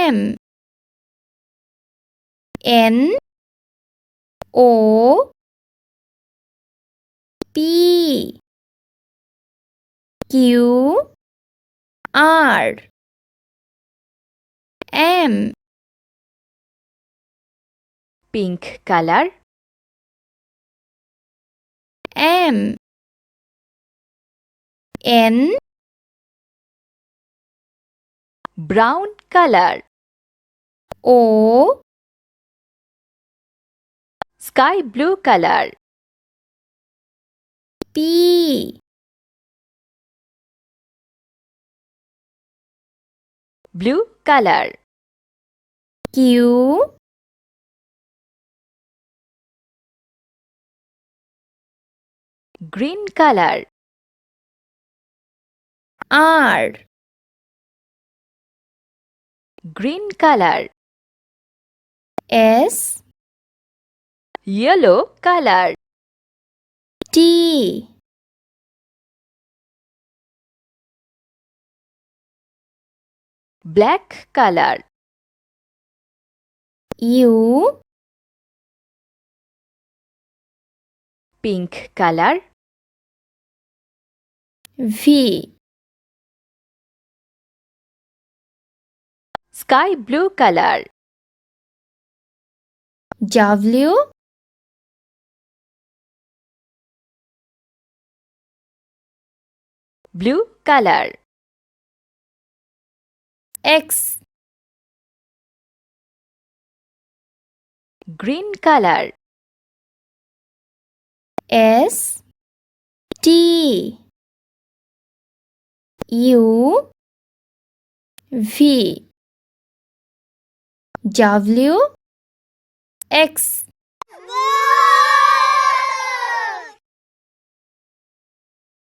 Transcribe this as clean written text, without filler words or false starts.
M N O P Q R M pink color, M N brown color, O sky blue color, P blue color, Q green color, R green color, S yellow color, T black color, U pink color, V sky blue color, W blue color, X green color, S T U V W X